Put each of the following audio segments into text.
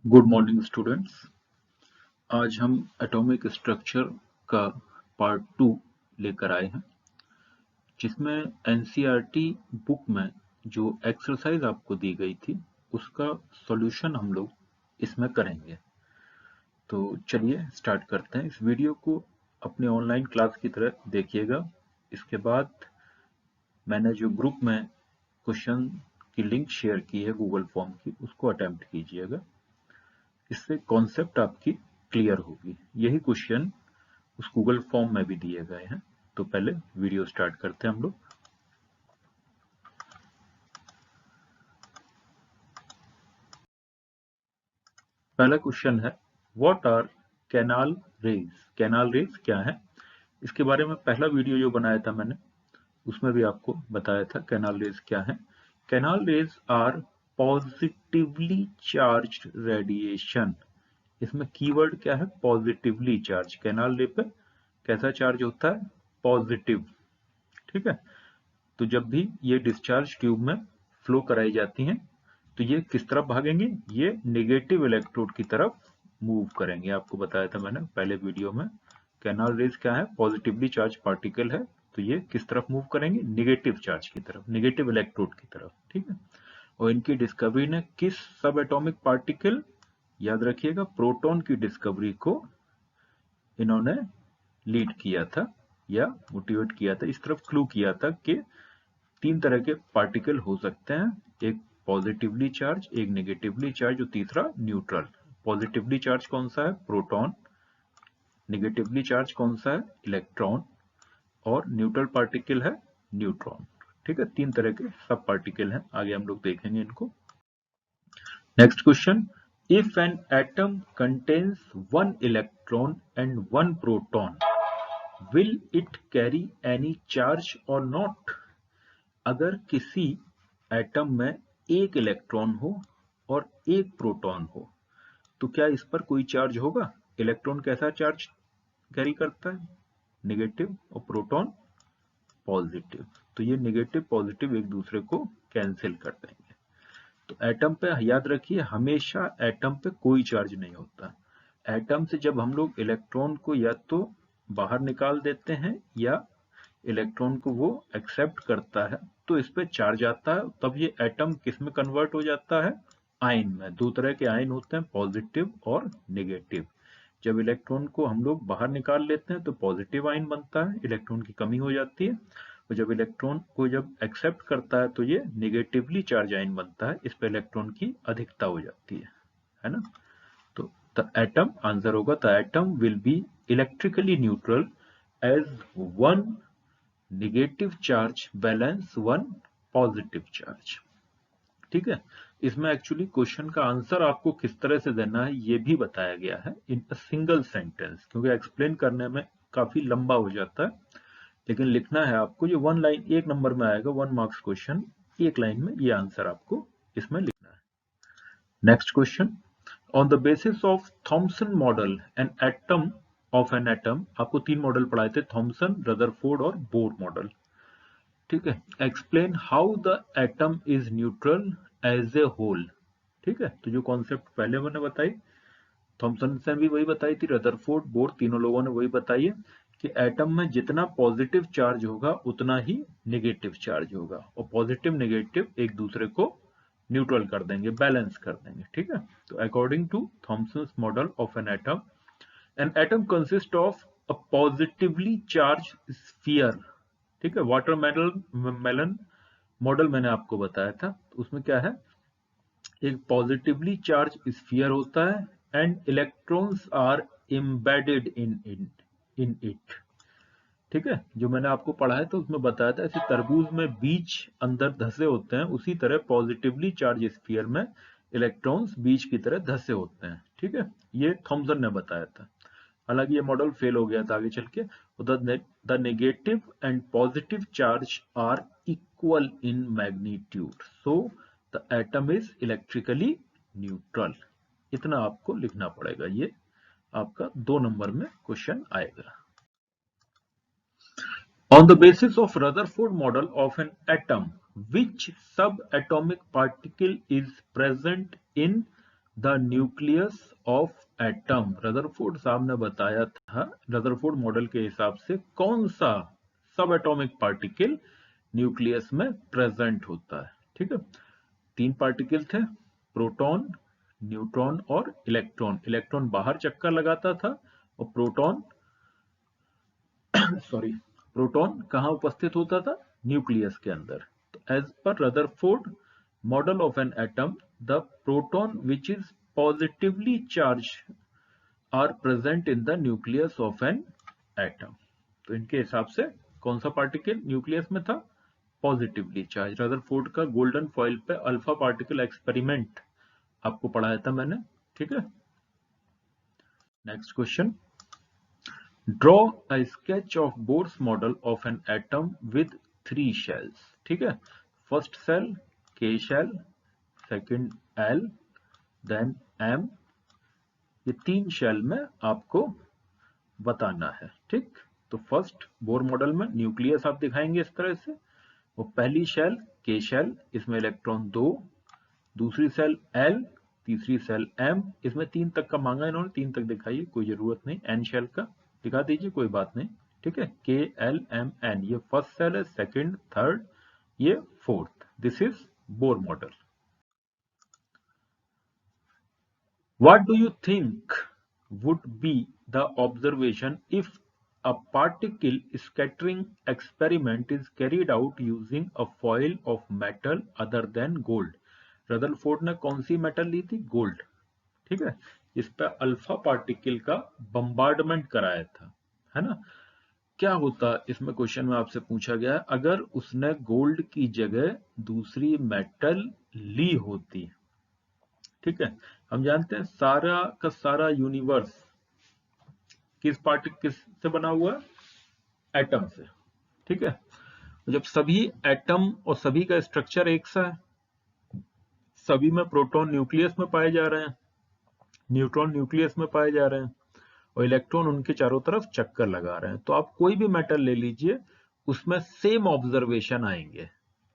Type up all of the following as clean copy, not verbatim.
Good morning students. आज हम atomic structure का पार्ट 2 लेकर आए हैं, जिसमें एनसीईआरटी बुक में जो एक्सरसाइज आपको दी गई थी उसका सॉल्यूशन हम लोग इसमें करेंगे। तो चलिए स्टार्ट करते हैं। इस वीडियो को अपने ऑनलाइन क्लास की तरह देखिएगा। इसके बाद मैंने जो ग्रुप में क्वेश्चन की लिंक शेयर की है गूगल फॉर्म की, उसको अटेम्प्ट कीजिएगा। इससे कॉन्सेप्ट आपकी क्लियर होगी। यही क्वेश्चन उस गूगल फॉर्म में भी दिए गए हैं। तो पहले वीडियो स्टार्ट करते हैं हम लोग। पहला क्वेश्चन है, what are canal rays. Canal rays क्या है, इसके बारे में पहला वीडियो जो बनाया था मैंने, उसमें भी आपको बताया था कैनाल रेज क्या है। Canal rays are positively charged radiation. इसमें कीवर्ड क्या है, पॉजिटिवली चार्ज। कैनाल रे पे कैसा चार्ज होता है, पॉजिटिव। ठीक है, तो जब भी ये डिस्चार्ज ट्यूब में फ्लो कराई जाती हैं तो ये किस तरफ भागेंगे, ये नेगेटिव इलेक्ट्रोड की तरफ मूव करेंगे। आपको बताया था मैंने पहले वीडियो में। कैनाल रेज क्या है, पॉजिटिवली चार्ज पार्टिकल है, तो ये किस तरफ मूव करेंगे, नेगेटिव चार्ज की तरफ, नेगेटिव इलेक्ट्रोड की तरफ। ठीक है, और इनकी डिस्कवरी ने किस सब एटॉमिक पार्टिकल, याद रखिएगा प्रोटॉन की डिस्कवरी को इन्होंने लीड किया था या मोटिवेट किया था, इस तरफ क्लू किया था कि तीन तरह के पार्टिकल हो सकते हैं, एक पॉजिटिवली चार्ज, एक नेगेटिवली चार्ज और तीसरा न्यूट्रल। पॉजिटिवली चार्ज कौन सा है, प्रोटॉन। नेगेटिवली चार्ज कौन सा है, इलेक्ट्रॉन। और न्यूट्रल पार्टिकल है न्यूट्रॉन। ठीक है, तीन तरह के सब पार्टिकल हैं, आगे हम लोग देखेंगे इनको। Next question, if N atom contains one electron and one proton, will it carry any charge or not। अगर किसी एटम में एक इलेक्ट्रॉन हो और एक प्रोटॉन हो तो क्या इस पर कोई चार्ज होगा। इलेक्ट्रॉन कैसा चार्ज कैरी करता है, नेगेटिव, और प्रोटॉन पॉजिटिव। तो ये नेगेटिव पॉजिटिव एक दूसरे को कैंसिल कर देंगे। तो एटम पे याद रखिए, हमेशा एटम पे कोई चार्ज नहीं होता। एटम से जब हम लोग इलेक्ट्रॉन को या तो बाहर निकाल देते हैं या इलेक्ट्रॉन को वो एक्सेप्ट करता है तो इस पे चार्ज आता है, तब ये एटम किस में कन्वर्ट हो जाता है, आयन में। दो तरह के आयन होते हैं, पॉजिटिव और नेगेटिव। जब इलेक्ट्रॉन को हम लोग बाहर निकाल लेते हैं तो पॉजिटिव आयन बनता है, इलेक्ट्रॉन की कमी हो जाती है। और जब इलेक्ट्रॉन को जब एक्सेप्ट करता है तो ये नेगेटिवली चार्ज आयन बनता है, इस पे इलेक्ट्रॉन की अधिकता हो जाती है ना। तो द एटम, आंसर होगा the atom will be electrically neutral as one negative charge balance one positive charge. ठीक है, इसमें एक्चुअली क्वेश्चन का आंसर आपको किस तरह से देना है ये भी बताया गया है इन अ सिंगल सेंटेंस, क्योंकि एक्सप्लेन करने में काफी लंबा हो जाता है, लेकिन लिखना है आपको ये वन लाइन, एक नंबर में आएगा, 1 मार्क्स क्वेश्चन, एक लाइन में ये आंसर आपको इसमें लिखना है। Next question, on the basis of Thomson model an atom of an atom, आपको तीन मॉडल पढ़ाए थे, थॉमसन, रदरफोर्ड और बोर मॉडल। ठीक है, explain how the atom is neutral as a whole. ठीक है, तो जो कॉन्सेप्ट पहले मैंने बताई, थॉमसन ने भी वही बताई थी, रदरफोर्ड, बोर, तीनों लोगों ने वही बताई है कि एटम में जितना पॉजिटिव चार्ज होगा उतना ही नेगेटिव चार्ज होगा, और पॉजिटिव नेगेटिव एक दूसरे को न्यूट्रल कर देंगे, बैलेंस कर देंगे। ठीक है, तो according to Thomson's model of an atom consist of a positively charge sphere. ठीक है, वाटर मेलन मॉडल मैंने आपको बताया था, उसमें क्या है, एक पॉजिटिवली चार्ज स्फीयर होता है and electrons are embedded in it. ठीक है, जो मैंने आपको पढ़ाया था उसमें बताया था, ऐसे तरबूज में बीज अंदर धसे होते हैं, उसी तरह पॉजिटिवली चार्ज स्फीयर में इलेक्ट्रॉन्स बीज की तरह धसे होते हैं। ठीक है, ये थॉमसन ने बताया था, हालांकि ये मॉडल फेल हो गया था आगे चल के। The negative and positive charge are equal in magnitude, so the atom is electrically neutral. इतना आपको लिखना पड़ेगा, ये आपका 2 नंबर में क्वेश्चन आएगा। On the basis of Rutherford model of an atom, which subatomic particle is present in the nucleus of atom, Rutherford साहब ने बताया था रदरफोर्ड मॉडल के हिसाब से कौन सा सब एटॉमिक पार्टिकल न्यूक्लियस में प्रेजेंट होता है। ठीक है, 3 पार्टिकल थे, प्रोटॉन, न्यूट्रॉन और इलेक्ट्रॉन। इलेक्ट्रॉन बाहर चक्कर लगाता था और प्रोटॉन सॉरी प्रोटॉन कहां उपस्थित होता था, न्यूक्लियस के अंदर। तो as per Rutherford model of an atom, the proton which is positively charge are present in the nucleus of an atom. तो इनके हिसाब से कौन सा पार्टिकल न्यूक्लियस में था, पॉजिटिवली चार्ज। रदरफोर्ड का गोल्डन फॉइल पे अल्फा पार्टिकल एक्सपेरिमेंट आपको पढ़ाया था मैंने। ठीक है, next question, draw a sketch of Bohr's model of an atom with 3 shells. ठीक है, first shell K shell, second L, then M, ये 3 शेल में आपको बताना है। ठीक, तो फर्स्ट बोर मॉडल में न्यूक्लियस आप दिखाएंगे इस तरह से, वो पहली शेल के शेल, इसमें इलेक्ट्रॉन 2, दूसरी सेल एल, तीसरी सेल एम, इसमें 3 तक का मांगा इन्होंने, 3 तक दिखाइए, कोई जरूरत नहीं, एन शेल का दिखा दीजिए, कोई बात नहीं। ठीक है, के एल एम एन, ये फर्स्ट सेल है, सेकंड, थर्ड, ये fourth. This is Bohr model. What do you think would be the observation if a particle scattering experiment is carried out using a foil of metal other than gold? Rutherford ने कौन सी metal ली थी, gold. ठीक है, इस पर alpha particle का bombardment कराया था, है ना। क्या होता इसमें, क्वेश्चन में आपसे पूछा गया है, अगर उसने गोल्ड की जगह दूसरी मेटल ली होती। ठीक है, हम जानते हैं सारा का सारा यूनिवर्स किस से बना हुआ है, एटम से। ठीक है, जब सभी एटम और सभी का स्ट्रक्चर एक सा है, सभी में प्रोटॉन न्यूक्लियस में पाए जा रहे हैं, न्यूट्रॉन न्यूक्लियस में पाए जा रहे हैं, और इलेक्ट्रॉन उनके चारों तरफ चक्कर लगा रहे हैं, तो आप कोई भी मेटल ले लीजिए, उसमें सेम ऑब्जर्वेशन आएंगे।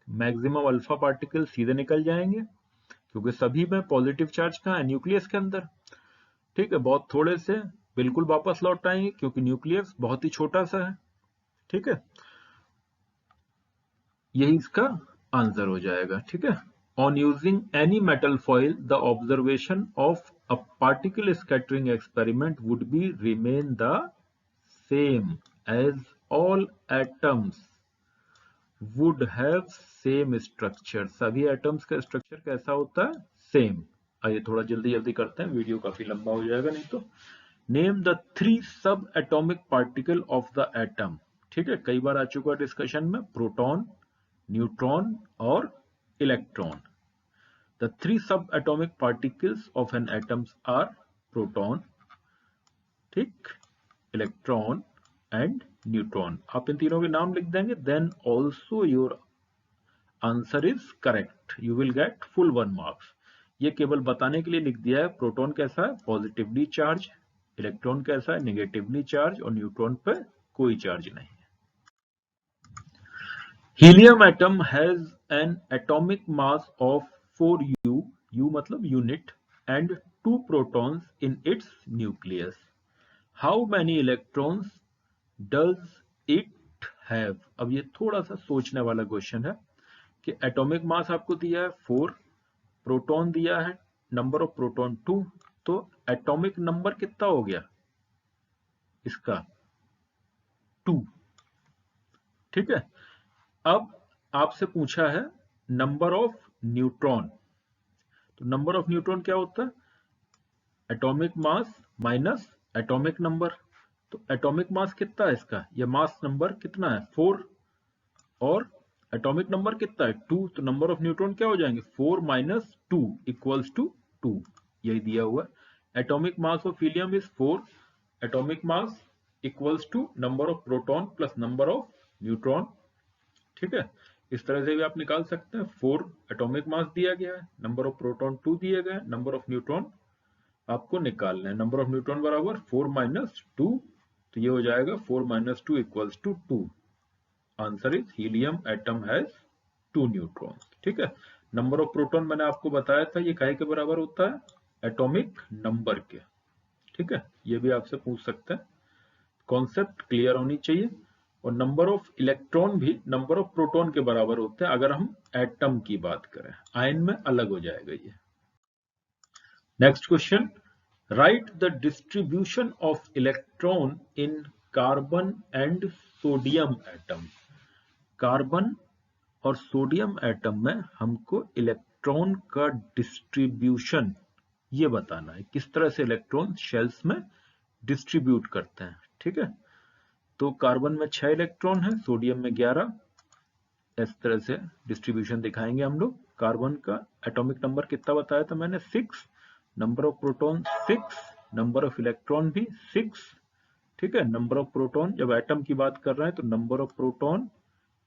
मैक्सिमम अल्फा पार्टिकल सीधे निकल जाएंगे, क्योंकि सभी में पॉजिटिव चार्ज कहाँ है, न्यूक्लियस के अंदर। ठीक है, बहुत थोड़े से बिल्कुल वापस लौट आएंगे, क्योंकि न्यूक्लियस बहुत ही छोटा सा है। ठीक है, यही इसका आंसर हो जाएगा। ठीक है, on using any metal foil the observation of a particle scattering experiment would be remain the same as all atoms would have same structure। सभी एटम्स का स्ट्रक्चर कैसा होता है, सेम। आइए थोड़ा जल्दी जल्दी करते हैं, वीडियो काफी लंबा हो जाएगा नहीं तो। नेम द 3 सब atomic particle of the atom. ठीक है, कई बार आ चुका है डिस्कशन में, प्रोटॉन, न्यूट्रॉन और electron. The 3 subatomic particles of an atom are proton, ठीक, इलेक्ट्रॉन एंड न्यूट्रॉन। आप इन तीनों के नाम लिख देंगे, then also your answer is correct, you will get full 1 marks. ये केवल बताने के लिए लिख दिया है, प्रोटॉन कैसा है, पॉजिटिवली चार्ज, इलेक्ट्रॉन कैसा है, नेगेटिवली चार्ज, और न्यूट्रॉन पे कोई चार्ज नहीं है। Helium atom has an atomic mass of 4U, U मतलब unit, and 2 protons in its nucleus. How many electrons does it have? अब ये थोड़ा सा सोचने वाला क्वेश्चन है कि एटॉमिक मास आपको दिया है 4, प्रोटॉन दिया है, नंबर ऑफ प्रोटॉन 2, तो एटॉमिक नंबर कितना हो गया इसका, 2। ठीक है, अब आपसे पूछा है नंबर ऑफ न्यूट्रॉन, तो नंबर ऑफ न्यूट्रॉन क्या होता है, एटॉमिक मास माइनस एटॉमिक नंबर। तो एटॉमिक मास कितना है इसका, या मास नंबर कितना है, 4, और एटॉमिक नंबर कितना है, 2, तो नंबर ऑफ न्यूट्रॉन क्या हो जाएंगे, 4 माइनस 2 इक्वल्स टू 2, यही दिया हुआ है। Atomic mass of helium is 4, atomic mass equals to number of proton plus number of neutron. ठीक है, इस तरह से भी आप निकाल सकते हैं, 4 एटॉमिक मास दिया गया है, नंबर ऑफ प्रोटॉन 2 दिए गए, नंबर ऑफ न्यूट्रॉन आपको निकालना है, नंबर ऑफ न्यूट्रॉन बराबर 4 माइनस 2, तो ये हो जाएगा 4 minus 2 equals to 2। Answer is helium atom has 2 neutron. ठीक है, नंबर ऑफ प्रोटॉन मैंने आपको बताया था, ये काहे के बराबर होता है, एटॉमिक नंबर के। ठीक है, ये भी आपसे पूछ सकता है, कॉन्सेप्ट क्लियर होनी चाहिए। और नंबर ऑफ इलेक्ट्रॉन भी नंबर ऑफ प्रोटॉन के बराबर होते हैं अगर हम एटम की बात करें, आयन में अलग हो जाएगा ये। Next question, right the distribution of electron in carbon and sodium atom. Carbon और सोडियम एटम में हमको इलेक्ट्रॉन का डिस्ट्रीब्यूशन ये बताना है, किस तरह से इलेक्ट्रॉन शेल्स में डिस्ट्रीब्यूट करते हैं। ठीक है, तो कार्बन में 6 इलेक्ट्रॉन है, सोडियम में 11। इस तरह से डिस्ट्रीब्यूशन दिखाएंगे हम लोग। कार्बन का एटॉमिक नंबर कितना बताया था मैंने, 6, number of proton 6, number of electron भी 6। ठीक है, नंबर ऑफ प्रोटॉन, जब एटम की बात कर रहे हैं तो number of proton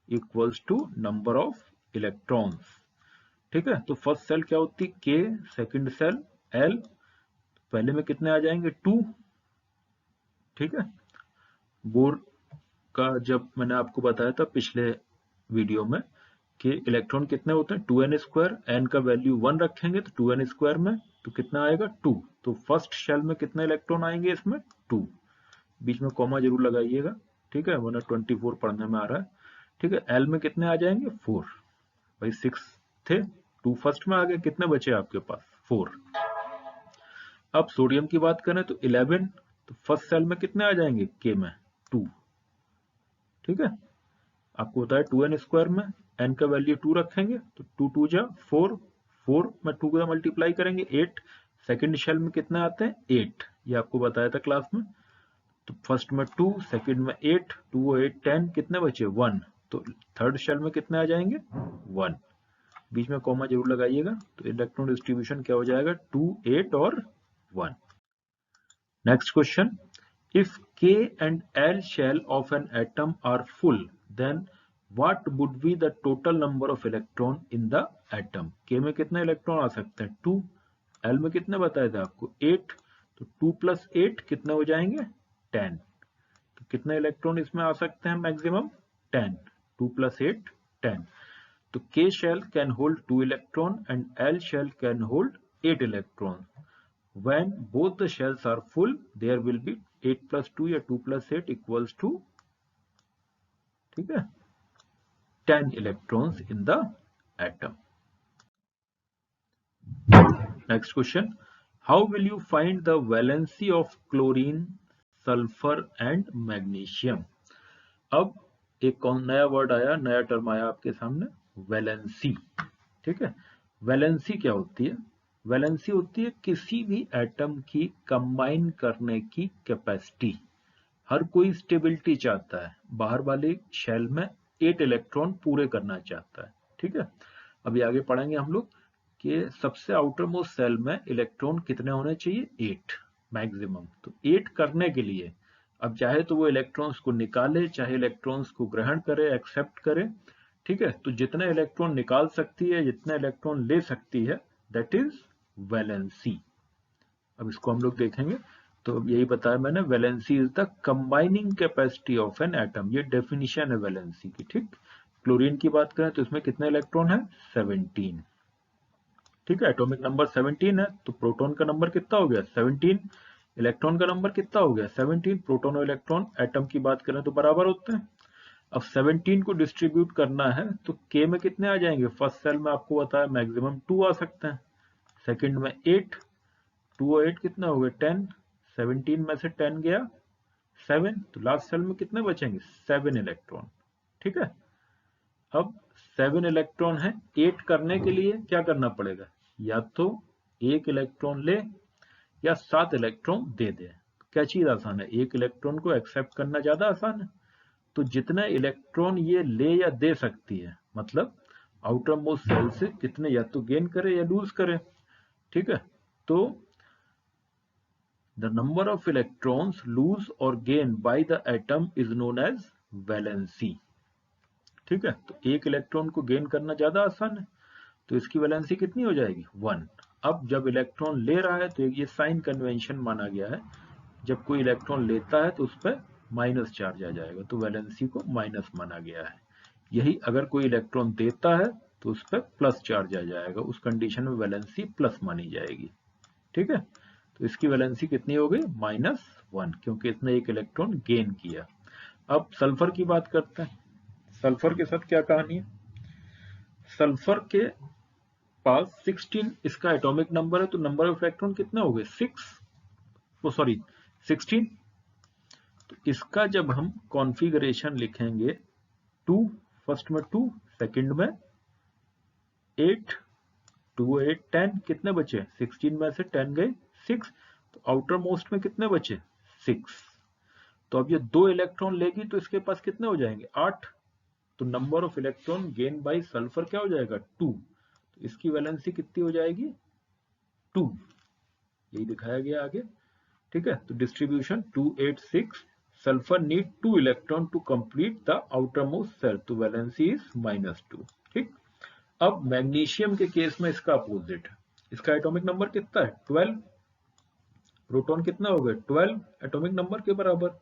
equals to number of electrons. ठीक है, तो फर्स्ट सेल क्या होती है, के, सेकंड सेल एल, पहले में कितने आ जाएंगे, 2। ठीक है, बोर का जब मैंने आपको बताया था पिछले वीडियो में कि इलेक्ट्रॉन कितने होते हैं, 2n², n का वैल्यू 1 रखेंगे तो 2n² में तो कितना आएगा, 2। तो फर्स्ट शेल में कितने इलेक्ट्रॉन आएंगे इसमें, 2। बीच में कॉमा जरूर लगाइएगा। ठीक है, वरना 24 पढ़ने में आ रहा है। ठीक है, एल में कितने आ जाएंगे, 4। भाई 6 थे, 2 फर्स्ट में आ गए, कितने बचे आपके पास, 4। अब सोडियम की बात करें तो 11, तो फर्स्ट सेल में कितने आ जाएंगे, के में 2। ठीक है, आपको बताया 2n² में n का वैल्यू 2 रखेंगे तो 2 2 जा 4, 4 में 2 का मल्टीप्लाई करेंगे 8। सेकंड शेल में कितने आते हैं, 8, ये आपको बताया था क्लास में। तो फर्स्ट में 2, सेकंड में 8, 2 8 10, कितने बचे, 1। तो थर्ड शेल में कितने आ जाएंगे, 1। बीच में कॉमा जरूर लगाइएगा। तो इलेक्ट्रॉन डिस्ट्रीब्यूशन क्या हो जाएगा, 2 8 और 1। Next question, if K and L shell of an atom are full, then what would be the total number of electron in the atom? K में कितने इलेक्ट्रॉन आ सकते हैं, 2। L में कितने बताए थे आपको, 8। तो 2 + 8 कितने हो जाएंगे, 10। तो कितने इलेक्ट्रॉन इसमें आ सकते हैं मैक्सिमम, 10। 2 + 8 10। तो K shell can hold 2 electron and L shell can hold 8 electron. When both the shells are full, there will be 8 + 2 या 2 + 8 equals to, ठीक है, 10 electrons in the atom. Next question, how will you find the valency of chlorine, sulfur and magnesium? अब एक नया word आया, नया term आया आपके सामने, वैलेंसी। ठीक है, वैलेंसी क्या होती है, वैलेंसी होती है किसी भी एटम की कंबाइन करने की कैपेसिटी। हर कोई स्टेबिलिटी चाहता है, बाहर वाले शेल में 8 इलेक्ट्रॉन पूरे करना चाहता है। ठीक है, अभी आगे पढ़ेंगे हम लोग कि सबसे आउटर मोस्ट सेल में इलेक्ट्रॉन कितने होने चाहिए, 8 मैक्सिमम। तो 8 करने के लिए अब चाहे तो वो इलेक्ट्रॉन्स को निकाले, चाहे इलेक्ट्रॉन्स को ग्रहण करे, एक्सेप्ट करे। ठीक है, तो जितने इलेक्ट्रॉन निकाल सकती है, जितने इलेक्ट्रॉन ले सकती है, दैट इज वैलेंसी। अब इसको हम लोग देखेंगे। तो अब यही बताया मैंने, valency is the combining capacity of an atom, ये डेफिनेशन है वैलेंसी की। ठीक, क्लोरीन की बात करें तो इसमें कितने इलेक्ट्रॉन है, 17। ठीक है, एटॉमिक नंबर 17 है, तो प्रोटॉन का नंबर कितना हो गया, 17। इलेक्ट्रॉन का नंबर कितना हो गया, 17। प्रोटॉन और इलेक्ट्रॉन एटम की बात करें तो बराबर होते हैं। अब 17 को डिस्ट्रीब्यूट करना है तो के में कितने आ जाएंगे, फर्स्ट सेल में आपको बताया मैक्सिमम 2 आ सकते हैं, सेकंड में 8, 2 और 8 कितना हो गए, 10। 17 में से 10 गया 7, तो लास्ट सेल में कितने बचेंगे, 7 इलेक्ट्रॉन। ठीक है, अब 7 इलेक्ट्रॉन है, 8 करने के लिए क्या करना पड़ेगा, या तो 1 इलेक्ट्रॉन ले या 7 इलेक्ट्रॉन दे दे। क्या चीज आसान है, 1 इलेक्ट्रॉन को एक्सेप्ट करना ज्यादा आसान है। तो जितने इलेक्ट्रॉन ये ले या दे सकती है, मतलब आउटर मोस्ट सेल से कितने या तो गेन करे या लूज करे। ठीक है, तो the number of electrons lose और gain by the atom is known as valency. ठीक है, तो 1 इलेक्ट्रॉन को गेन करना ज्यादा आसान है, तो इसकी वैलेंसी कितनी हो जाएगी, 1। अब जब इलेक्ट्रॉन ले रहा है तो ये साइन कन्वेंशन माना गया है, जब कोई इलेक्ट्रॉन लेता है तो उस पर माइनस चार्ज आ जाएगा, तो वैलेंसी को माइनस माना गया है। यही अगर कोई इलेक्ट्रॉन देता है तो उस पर प्लस चार्ज आ जाएगा, उस कंडीशन में वैलेंसी प्लस मानी जाएगी। ठीक है, तो इसकी वैलेंसी कितनी हो गई? -1, क्योंकि इसने एक इलेक्ट्रॉन गेन किया। अब सल्फर की बात करते हैं। सल्फर के साथ क्या कहानी है? सल्फर के पास 16 इसका एटॉमिक नंबर है, तो नंबर ऑफ इलेक्ट्रॉन कितने हो गए? 16। तो इसका जब हम कॉन्फ़िगरेशन लिखेंगे 2, फर्स्ट में 2, सेकंड में 8, 2 8 10, कितने बचे? 16 में से 10 गए 6, तो आउटर मोस्ट में कितने बचे? 6। तो अब ये 2 इलेक्ट्रॉन लेगी तो इसके पास कितने हो जाएंगे? 8। तो number of electron gain by sulphur क्या हो जाएगा? 2। तो इसकी वैलेंसी कितनी हो जाएगी? 2। यही दिखाया गया आगे। ठीक है, तो distribution 2 8 6, sulphur need 2 electron to complete the outer most shell, तो वैलेंसी इज -2। ठीक, अब मैग्नीशियम के केस में इसका अपोजिट है। इसका एटॉमिक नंबर कितना है? 12। प्रोटॉन कितना हो गए? 12 एटॉमिक नंबर के बराबर।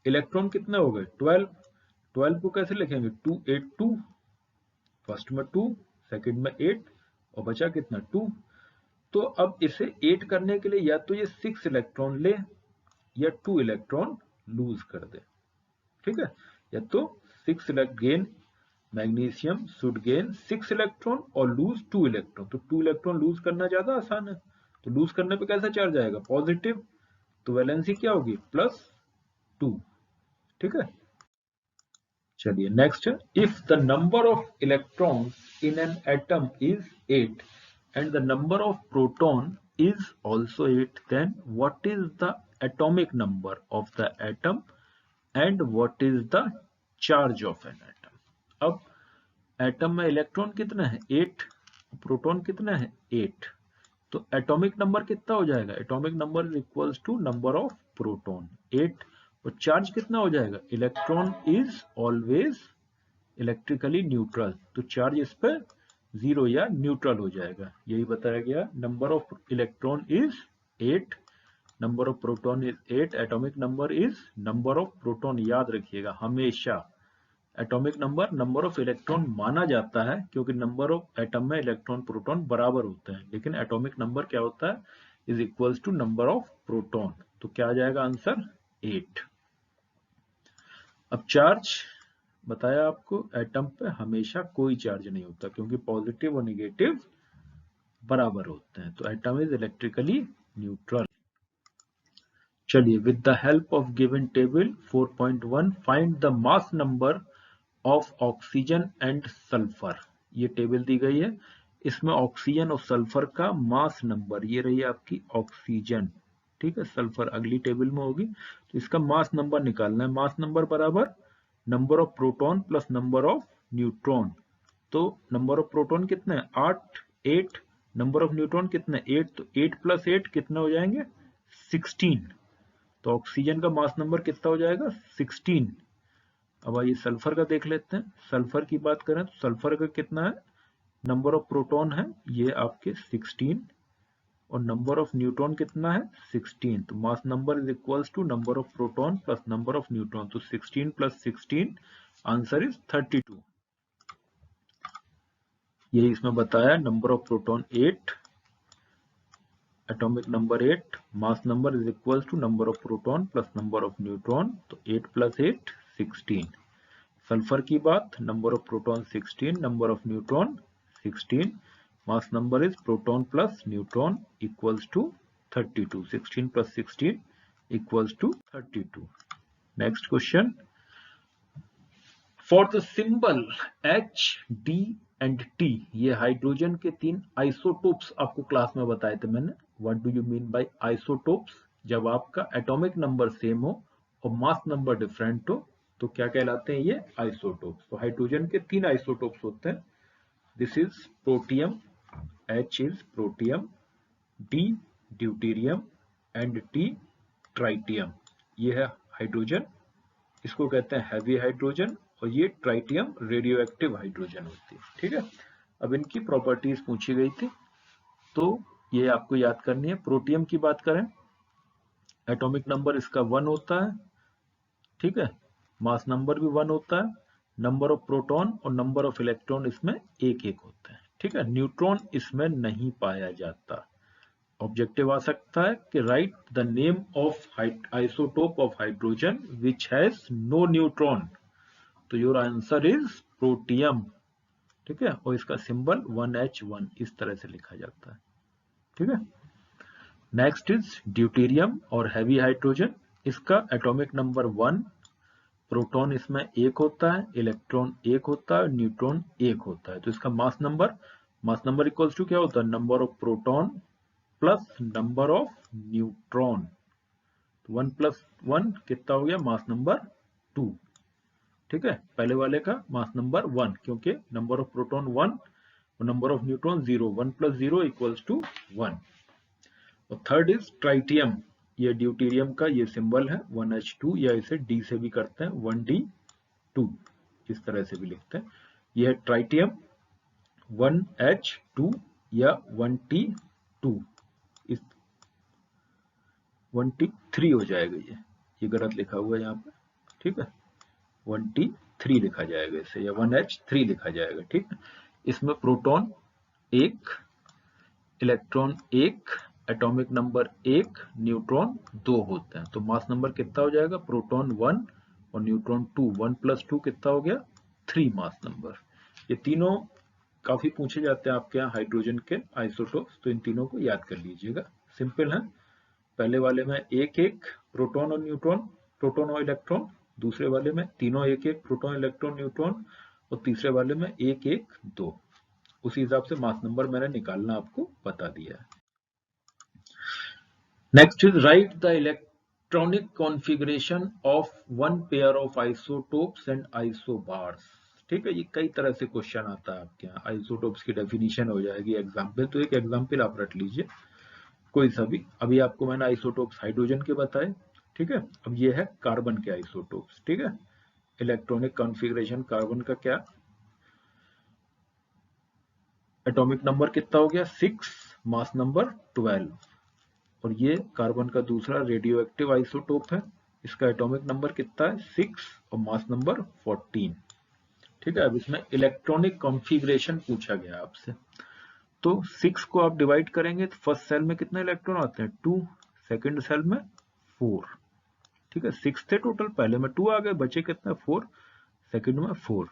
इलेक्ट्रॉन कितने हो गए? 12। 12 को कैसे लिखेंगे? 2 8 2, फर्स्ट में 2, सेकंड में 8, और बचा कितना? 2। तो अब इसे 8 करने के लिए या तो ये 6 इलेक्ट्रॉन ले या 2 इलेक्ट्रॉन लूज कर दे। ठीक है, या तो 6 gain, magnesium should gain 6 electron और लूज 2 इलेक्ट्रॉन। तो 2 इलेक्ट्रॉन लूज करना ज्यादा आसान है, तो लूज करने पे कैसा चार्ज आएगा? पॉजिटिव। तो वैलेंसी क्या होगी? +2। ठीक है, चलिए next. If the number of electrons in an atom is 8 and the number of proton is also 8, then what is the atomic number of the atom and what is the charge of an atom? अब atom में electron कितना है? 8, proton कितना है? 8। तो atomic number कितना हो जाएगा? Atomic number is equals to number of proton 8, और चार्ज कितना हो जाएगा? Electron is always electrically neutral, तो चार्ज इस पर 0 या न्यूट्रल हो जाएगा। यही बताया गया। Number of electron is 8, number of proton is 8, atomic number is number of proton. याद रखिएगा, हमेशा atomic number number of electron माना जाता है, क्योंकि नंबर ऑफ एटम में इलेक्ट्रॉन प्रोटॉन बराबर होते हैं, लेकिन एटॉमिक नंबर क्या होता है? Is equals to number of proton. तो क्या आ जाएगा आंसर? 8। अब चार्ज बताया आपको, एटम पे हमेशा कोई चार्ज नहीं होता, क्योंकि पॉजिटिव और नेगेटिव बराबर होते हैं, तो एटम इज इलेक्ट्रिकली न्यूट्रल। चलिए, with the help of given table 4.1 find the mass number of oxygen and sulphur. ये टेबल दी गई है, इसमें ऑक्सीजन और सल्फर का मास नंबर, ये रही आपकी ऑक्सीजन, ठीक है, सल्फर अगली टेबल में होगी। तो इसका मास नंबर निकालना है। मास नंबर बराबर number of proton plus number of neutron. तो नंबर ऑफ प्रोटॉन कितने हैं? 8। नंबर ऑफ न्यूट्रॉन कितने? 8। तो 8 + 8 कितने हो जाएंगे? 16। तो ऑक्सीजन का मास नंबर कितना हो जाएगा? 16। अब आइए सल्फर का देख लेते हैं। सल्फर की बात करें तो सल्फर का कितना है? नंबर ऑफ प्रोटॉन है ये आपके 16, और नंबर ऑफ न्यूट्रॉन कितना है? 16। तो mass number is equals to number of proton plus number of neutron. तो 16 + 16 आंसर इज 32। यही इसमें बताया। Number of proton 8, atomic number 8, mass number is equals to number of proton plus number of neutron. तो 8 + 8 16। Sulphur की बात, number of proton 16, number of neutron 16, mass number is proton plus neutron equals to 32। 16 + 16 equals to 32। Next question. For the symbol H, D एंड T, ये hydrogen के 3 isotopes आपको class में बताए थे मैंने। What do you mean by isotopes? जब आपका एटॉमिक नंबर सेम हो और मास नंबर डिफरेंट हो तो क्या कहलाते हैं? ये आइसोटोप्स। तो हाइड्रोजन के 3 आइसोटोप्स होते हैं। This is protium, H is protium, D deuterium and T tritium. ये है हाइड्रोजन, इसको कहते हैं हैवी हाइड्रोजन, और ये ट्राइटियम रेडियो एक्टिव हाइड्रोजन होती है। ठीक है, अब इनकी प्रॉपर्टीज पूछी गई थी, तो ये आपको याद करनी है। प्रोटियम की बात करें, एटॉमिक नंबर इसका 1 होता है, ठीक है, मास नंबर भी 1 होता है, नंबर ऑफ प्रोटॉन और नंबर ऑफ इलेक्ट्रॉन इसमें 1 1 होते हैं। ठीक है, न्यूट्रॉन इसमें नहीं पाया जाता। ऑब्जेक्टिव आ सकता है कि write the name of isotope of hydrogen which has no neutron, तो योर आंसर इज प्रोटियम। ठीक है, और इसका सिंबल 1H1 इस तरह से लिखा जाता है। ठीक है, नेक्स्ट इज ड्यूटेरियम और हैवी हाइड्रोजन। इसका एटॉमिक नंबर 1, प्रोटॉन इसमें एक होता है, इलेक्ट्रॉन एक होता है, न्यूट्रॉन एक होता है। तो इसका मास नंबर इक्वल्स टू क्या होता है, number of proton plus number of neutron. 1 plus 1 कितना हो गया, मास नंबर 2। ठीक है, पहले वाले का मास नंबर 1, क्योंकि नंबर ऑफ प्रोटॉन 1 और number of neutron 0, 1 plus 0 equals to 1। और थर्ड इज ट्राइटियम, ये ड्यूटेरियम का ये सिंबल है 1H2, या इसे D से भी करते हैं 1D2, इस तरह से भी लिखते हैं। यह है ट्राइटियम 1H2 या 1T2, इस 1T3 हो जाएगा, ये गलत लिखा हुआ है यहाँ पे। ठीक है, 1T3 लिखा जाएगा इसे, या 1H3 लिखा जाएगा। ठीक है, इसमें proton 1, electron 1, atomic number 1, neutron 2 होते हैं। तो मास नंबर कितना हो जाएगा, प्रोटॉन 1 और न्यूट्रॉन 2, 1 प्लस 2 कितना हो गया, 3 मास नंबर। ये तीनों काफी पूछे जाते हैं आपके यहाँ हाइड्रोजन के आइसोटोप्स, तो इन तीनों को याद कर लीजिएगा, सिंपल है। पहले वाले में एक एक प्रोटॉन और न्यूट्रॉन, प्रोटॉन और इलेक्ट्रॉन, दूसरे वाले में तीनों एक एक प्रोटॉन, इलेक्ट्रॉन, न्यूट्रॉन, और तीसरे वाले में एक एक 2। उसी हिसाब से मास नंबर मैंने निकालना आपको बता दिया है। Next is right the electronic configuration of one pair of isotopes and isobars. ठीक है, ये कई तरह से क्वेश्चन आता है आपके यहाँ। आइसोटोप्स की डेफिनेशन हो जाएगी, एग्जाम्पल, तो एक एग्जाम्पल आप रट लीजिए कोई सा भी। अभी आपको मैंने आइसोटोप्स हाइड्रोजन के बताए। ठीक है, अब ये है कार्बन के आइसोटोप्स। ठीक है, इलेक्ट्रॉनिक कॉन्फ़िगरेशन कार्बन का क्या, एटॉमिक नंबर कितना हो गया 6, मास नंबर 12, और ये कार्बन का दूसरा रेडियो एक्टिव आइसोटोप है, इसका एटॉमिक नंबर कितना है 6 और मास नंबर 14। ठीक है, अब इसमें इलेक्ट्रॉनिक कॉन्फ़िगरेशन पूछा गया आपसे, तो 6 को आप डिवाइड करेंगे तो फर्स्ट सेल में कितने इलेक्ट्रॉन आते हैं 2, सेकंड सेल में 4। ठीक है, 6 थे टोटल, पहले में 2 आ गए, बचे कितना 4, सेकंड में 4,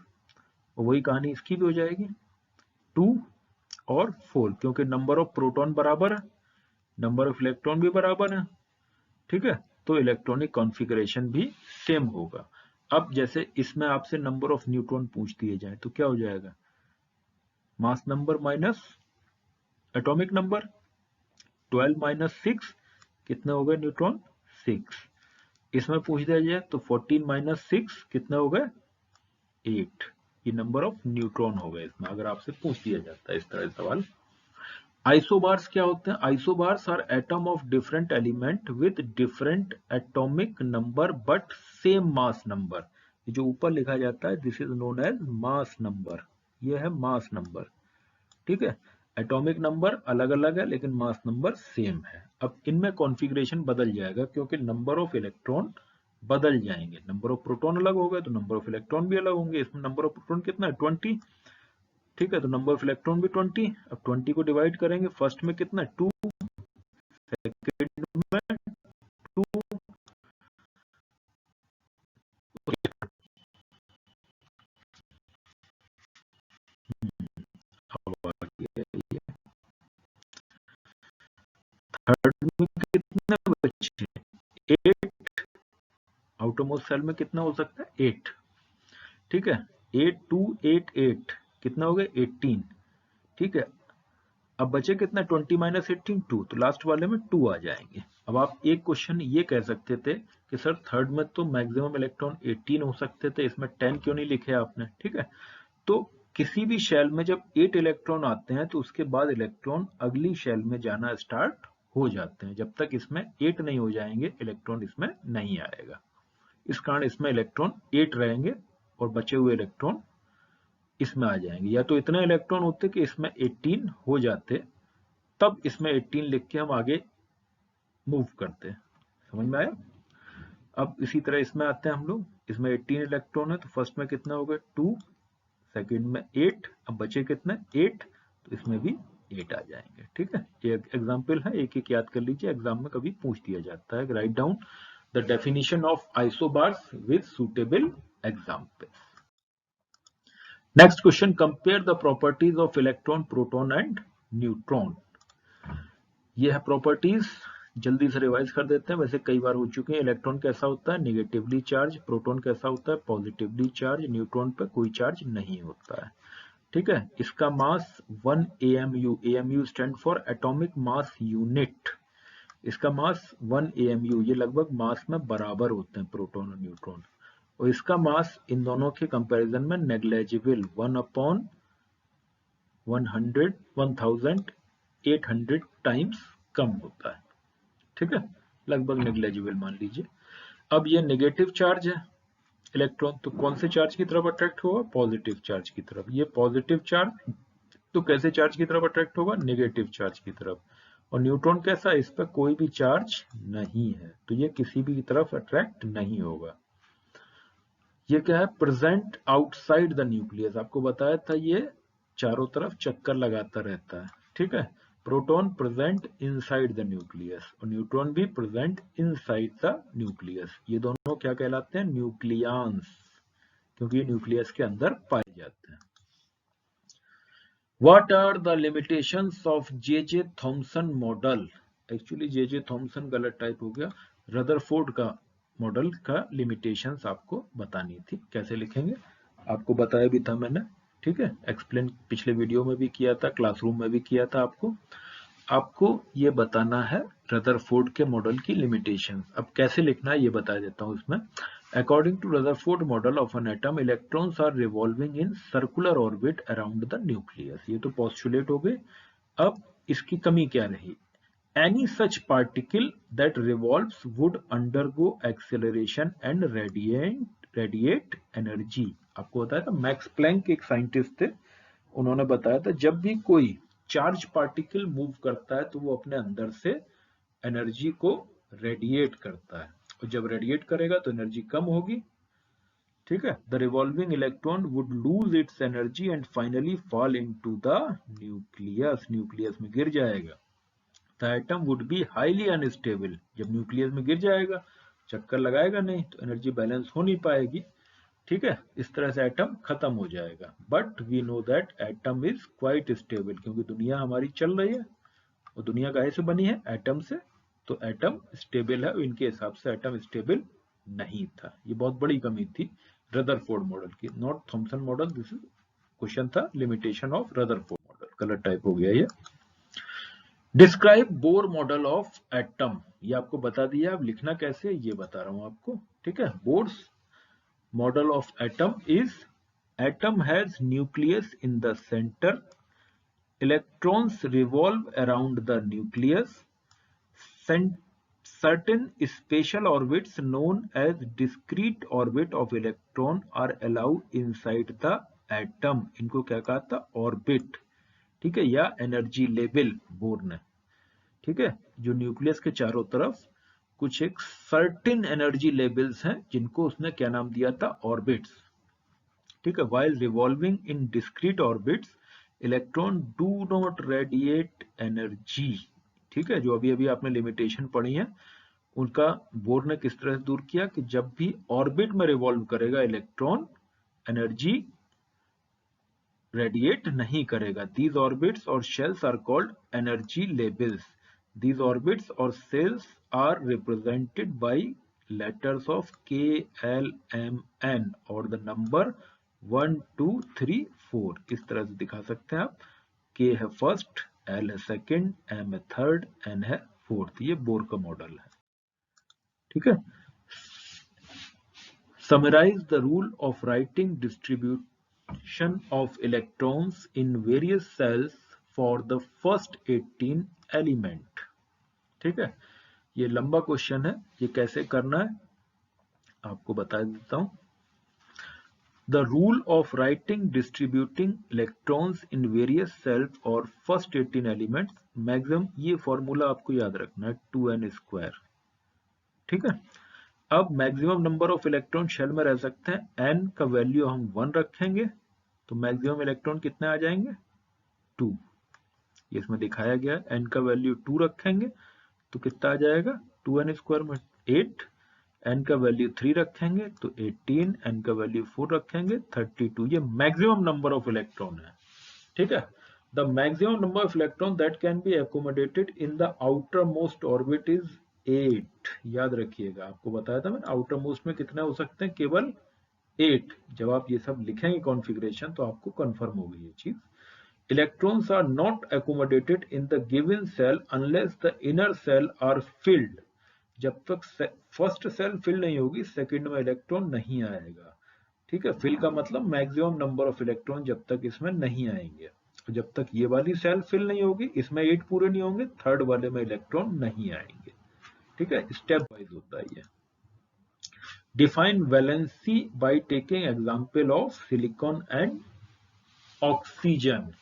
और वही कहानी इसकी भी हो जाएगी 2 और 4, क्योंकि नंबर ऑफ प्रोटॉन बराबर है, नंबर ऑफ इलेक्ट्रॉन भी बराबर है। ठीक है, तो इलेक्ट्रॉनिक कॉन्फ़िगरेशन भी सेम होगा। अब जैसे इसमें आपसे नंबर ऑफ न्यूट्रॉन पूछ दिए जाए तो क्या हो जाएगा, mass number minus atomic number, 12 minus 6 कितने हो गए न्यूट्रॉन 6। इसमें पूछ दिया जाए तो 14 माइनस 6 कितने हो गए 8, ये नंबर ऑफ न्यूट्रॉन हो गए इसमें, अगर आपसे पूछ दिया जाता है इस तरह सवाल। आइसोबार्स क्या होते हैं, isobars are atom of different element with different atomic number but same mass number. ये जो ऊपर लिखा जाता है this is known as mass number, ये है मास नंबर। ठीक है, एटॉमिक नंबर अलग अलग है लेकिन मास नंबर सेम है। अब इनमें कॉन्फ़िगरेशन बदल जाएगा क्योंकि नंबर ऑफ इलेक्ट्रॉन बदल जाएंगे, नंबर ऑफ प्रोटॉन अलग हो गए तो नंबर ऑफ इलेक्ट्रॉन भी अलग होंगे। इसमें नंबर ऑफ प्रोटॉन कितना है 20, ठीक है, तो नंबर ऑफ इलेक्ट्रॉन भी 20। अब 20 को डिवाइड करेंगे, फर्स्ट में कितना है 2, सेकंड में 2, थर्ड में कितने बचे 8, आउटरमोस्ट सेल में कितना हो सकता है 8। ठीक है, 8 2 8 8 कितना हो गया 18। ठीक है, अब बचे कितना 20 माइनस 18 2, तो लास्ट वाले में 2 आ जाएंगे। अब आप एक क्वेश्चन ये कह सकते थे कि सर थर्ड में तो मैक्सिमम इलेक्ट्रॉन 18 हो सकते थे, इसमें 10 क्यों नहीं लिखे आपने। ठीक है, तो किसी भी शेल में जब 8 इलेक्ट्रॉन आते हैं तो उसके बाद इलेक्ट्रॉन अगली शेल में जाना स्टार्ट हो जाते हैं, जब तक इसमें 8 नहीं हो जाएंगे इलेक्ट्रॉन इसमें नहीं आएगा। इस कारण इसमें इलेक्ट्रॉन 8 रहेंगे और बचे हुए इलेक्ट्रॉन इसमें आ जाएंगे, या तो इतने इलेक्ट्रॉन होते कि इसमें 18 हो जाते, तब इसमें 18 लिख के हम आगे मूव करते। समझ में आया। अब इसी तरह इसमें आते हैं हम लोग, इसमें 18 इलेक्ट्रॉन है तो फर्स्ट में कितना हो गया 2, सेकंड में 8, अब बचे कितने 8, तो इसमें भी 8 आ जाएंगे। ठीक है, ये एग्जाम्पल है, एक एक याद कर लीजिए, एग्जाम में कभी पूछ दिया जाता है। Write down the definition of isobars with suitable examples. Next question, compare the properties of electron, proton and neutron. ये है प्रॉपर्टीज, जल्दी से रिवाइज कर देते हैं, वैसे कई बार हो चुके हैं। इलेक्ट्रॉन कैसा होता है, नेगेटिवली चार्ज। प्रोटॉन कैसा होता है, पॉजिटिवली चार्ज। न्यूट्रॉन पे कोई चार्ज नहीं होता है। ठीक है, इसका मास 1 AMU, AMU stand for atomic mass unit. इसका मास 1 AMU, ये लगभग मास में बराबर होते हैं प्रोटॉन और न्यूट्रॉन। और इसका मास इन दोनों के कंपैरिजन में नेग्लेजिबल 1/1800 टाइम्स कम होता है। ठीक है, लगभग नेग्लेजिबल मान लीजिए। अब ये नेगेटिव चार्ज है इलेक्ट्रॉन, तो कौन से चार्ज की तरफ अट्रैक्ट होगा, पॉजिटिव चार्ज की तरफ। ये पॉजिटिव चार्ज तो कैसे चार्ज की तरफ अट्रैक्ट होगा, नेगेटिव चार्ज की तरफ। और न्यूट्रॉन कैसा, इस पर कोई भी चार्ज नहीं है, तो ये किसी भी तरफ अट्रैक्ट नहीं होगा। ये क्या है, प्रेजेंट आउटसाइड द न्यूक्लियस, आपको बताया था ये चारों तरफ चक्कर लगाता रहता है। ठीक है, proton present inside the nucleus और न्यूट्रॉन भी प्रेजेंट इनसाइड द न्यूक्लियस। ये दोनों क्या कहलाते हैं, न्यूक्लियंस, क्योंकि ये न्यूक्लियस के अंदर पाए जाते हैं। What are the limitations of J.J. Thomson model? Actually J.J. Thomson गलत टाइप हो गया, रदरफोर्ड का मॉडल का लिमिटेशंस आपको बतानी थी। कैसे लिखेंगे आपको बताया भी था मैंने। ठीक है, एक्सप्लेन पिछले वीडियो में भी किया था, क्लासरूम में भी किया था। आपको ये बताना है रदरफोर्ड के मॉडल की लिमिटेशंस। अब कैसे लिखना है ये बता देता हूँ इसमें। According to Rutherford model of an atom, electrons are revolving in circular orbit around the nucleus. ये तो postulate हो गए। अब इसकी कमी क्या रही, any such particle that revolves would undergo acceleration and radiate energy. आपको बताया था, मैक्स प्लैंक एक साइंटिस्ट थे, उन्होंने बताया था जब भी कोई चार्ज पार्टिकल मूव करता है तो वो अपने अंदर से एनर्जी को रेडिएट करता है, और जब रेडिएट करेगा तो एनर्जी कम होगी। ठीक है, the revolving electron would lose its energy and finally fall into the nucleus, nucleus में गिर जाएगा। The atom would be highly unstable, जब न्यूक्लियस में गिर जाएगा, चक्कर लगाएगा नहीं, तो एनर्जी बैलेंस हो नहीं पाएगी। ठीक है, इस तरह से एटम खत्म हो जाएगा। But we know that atom is quite stable, क्योंकि दुनिया हमारी चल रही है, और दुनिया काहे से बनी है, एटम से, तो एटम स्टेबल है। इनके हिसाब से एटम स्टेबल नहीं था। ये बहुत बड़ी कमी थी रदरफोर्ड मॉडल की, not Thompson model. This is question था, लिमिटेशन ऑफ रदरफोर्ड मॉडल, गलत टाइप हो गया ये। Describe Bohr model of atom, ये आपको बता दिया, अब लिखना कैसे ये बता रहा हूं आपको। ठीक है, bourse model of atom is, atom has nucleus in the centre, electrons revolve around the nucleus, certain special orbits known as discrete orbit of electron are allowed inside the atom. इनको क्या कहा था, ऑर्बिट। ठीक है, या energy level bore ने। ठीक है, जो न्यूक्लियस के चारों तरफ कुछ एक सर्टेन एनर्जी लेवल्स हैं, जिनको उसने क्या नाम दिया था, ऑर्बिट्स। ठीक है, while revolving in discrete orbits electron do not radiate energy. ठीक है, जो अभी अभी आपने लिमिटेशन पढ़ी है, उनका बोर ने किस तरह से दूर किया कि जब भी ऑर्बिट में रिवॉल्व करेगा इलेक्ट्रॉन, एनर्जी रेडिएट नहीं करेगा। दीज ऑर्बिट्स और shells are called energy levels. These orbits और shells are represented by letters of K, L, M, N और द नंबर 1, 2, 3, 4। इस तरह से दिखा सकते हैं आप। K है फर्स्ट, L है सेकंड, M है थर्ड, N है फोर्थ। ये बोर का मॉडल है। ठीक है, summarise the rule of writing distribution of electrons in various shells for the first 18 element. ठीक है, ये लंबा क्वेश्चन है, ये कैसे करना है आपको बता देता हूं। The rule of writing distributing electrons in various cells or first 18 elements, maximum, ये फॉर्मूला आपको याद रखना है, 2n²। ठीक है, अब maximum number of electron shell में रह सकते हैं, n का वैल्यू हम 1 रखेंगे, तो मैक्सिमम इलेक्ट्रॉन कितने आ जाएंगे, 2। ये इसमें दिखाया गया है। n का वैल्यू 2 रखेंगे तो कितना आ जाएगा 2n² में 8, n का वैल्यू 3 रखेंगे तो 18, n का वैल्यू 4 रखेंगे 32। ये मैक्सिमम नंबर ऑफ इलेक्ट्रॉन है, ठीक है। The maximum number of electron that can be accommodated in the outer most orbit is 8। याद रखिएगा, आपको बताया था मैंने आउटर मोस्ट में कितने हो सकते हैं, केवल 8। जब आप ये सब लिखेंगे कॉन्फ़िगरेशन तो आपको कंफर्म होगी ये चीज। Electrons are not accommodated in the given cell unless the inner cell are filled। जब तक फर्स्ट सेल फिल नहीं होगी सेकंड में इलेक्ट्रॉन नहीं आएगा, ठीक है। फिल का मतलब मैक्सिमम नंबर ऑफ इलेक्ट्रॉन जब तक इसमें नहीं आएंगे, जब तक ये वाली सेल फिल नहीं होगी, इसमें 8 पूरे नहीं होंगे, थर्ड वाले में इलेक्ट्रॉन नहीं आएंगे, ठीक है। स्टेप वाइज होता है ये। Define valency by taking example of silicon and oxygen.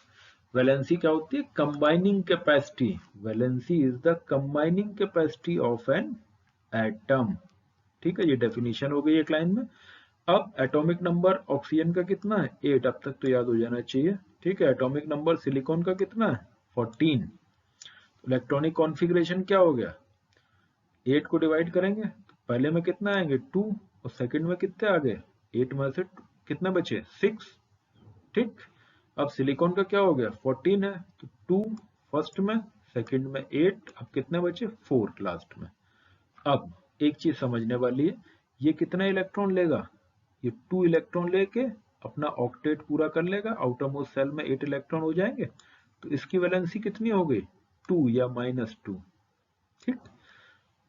Valency क्या होती है, combining capacity. Valency is the combining capacity of an atom, ठीक है। ये डेफिनेशन हो गई एक लाइन में। अब एटॉमिक नंबर ऑक्सीजन का कितना है 8, अब तक तो याद हो जाना चाहिए, ठीक है। एटॉमिक नंबर सिलिकॉन का कितना है 14। इलेक्ट्रॉनिक कॉन्फ़िगरेशन क्या हो गया, 8 को डिवाइड करेंगे तो पहले में कितना आएंगे 2 और सेकंड में कितने आ गए 8 में से कितने बचे 6, ठीक। अब सिलिकॉन का क्या हो गया 14 है तो 2 फर्स्ट में, सेकंड में 8, अब कितने बचे 4 लास्ट में। अब एक चीज समझने वाली है, ये कितना इलेक्ट्रॉन लेगा, ये 2 इलेक्ट्रॉन लेके अपना ऑक्टेट पूरा कर लेगा, आउटर मोस्ट सेल में 8 इलेक्ट्रॉन हो जाएंगे, तो इसकी वैलेंसी कितनी हो गई 2 या -2, ठीक।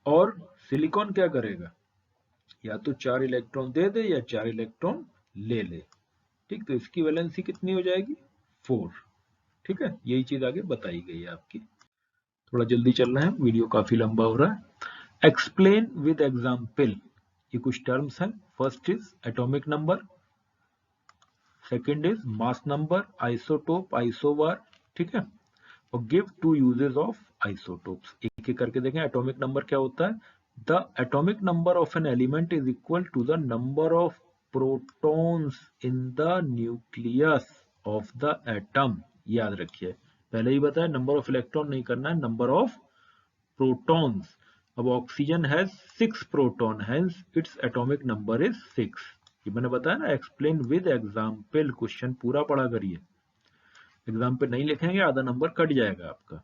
और सिलिकॉन क्या करेगा, या तो 4 इलेक्ट्रॉन दे दे या 4 इलेक्ट्रॉन ले ले, ठीक। तो इसकी वैलेंसी कितनी हो जाएगी 4, ठीक है। यही चीज आगे बताई गई है आपकी। थोड़ा जल्दी चलना है, वीडियो काफी लंबा हो रहा है। Explain with example. ये कुछ टर्म्स हैं। First is atomic number, second is mass number, isotope, isobar, ठीक है। और गिव 2 यूजेस ऑफ आइसोटोप्स। एक एक करके देखें। एटॉमिक नंबर क्या होता है, the atomic number of an element is equal to the number of protons in the nucleus of the atom. याद रखिए, पहले ही बताया नंबर ऑफ इलेक्ट्रॉन नहीं करना है, नंबर ऑफ प्रोटॉन्स। अब oxygen has 6 proton, hence its atomic number is 6। ये मैंने बताया ना, एक्सप्लेन विद एग्जाम्पल। क्वेश्चन पूरा पढ़ा करिए, एग्जाम्पल नहीं लिखेंगे आधा नंबर कट जाएगा आपका।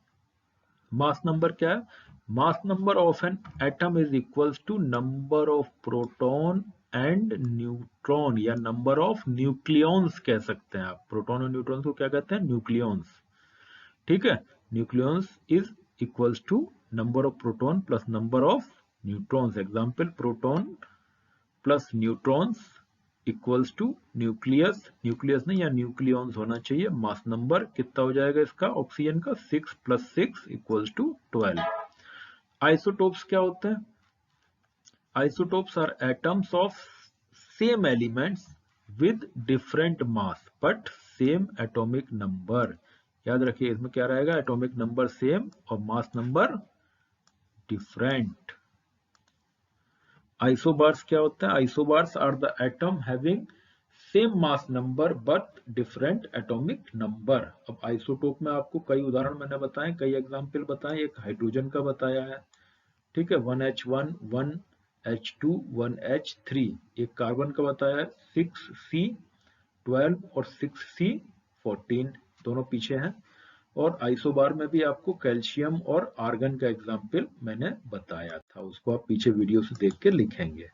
मास नंबर क्या है, mass number of an atom is equals to number of proton and neutron, या नंबर ऑफ न्यूक्लियॉन्स कह सकते हैं आप। प्रोटॉन और न्यूट्रॉन को क्या कहते हैं, न्यूक्लियॉन्स, ठीक है। Nucleons is equals to number of proton plus number of neutrons. Example, proton plus neutrons equals to nucleus, nucleus नहीं या न्यूक्लियॉन्स होना चाहिए। मास नंबर कितना हो जाएगा इसका ऑक्सीजन का 6 + 6 इक्वल्स टू 12। आइसोटोप्स क्या होते हैं, isotopes are atoms of same elements with different mass but same atomic number. याद रखिए इसमें क्या रहेगा, एटॉमिक नंबर सेम और मास नंबर डिफरेंट। आइसोबार्स क्या होता है, isobars are the atom having same mass number but different atomic number. अब आइसोटोप में आपको कई उदाहरण मैंने बताए, कई एग्जांपल बताए। एक हाइड्रोजन का बताया है, ठीक है, 1H1, 1H2, 1H3। एक कार्बन का बताया है 6C12 और 6C14, दोनों पीछे हैं। और आइसोबार में भी आपको कैल्शियम और आर्गन का एग्जाम्पल मैंने बताया था, उसको आप पीछे वीडियो से देख के लिखेंगे।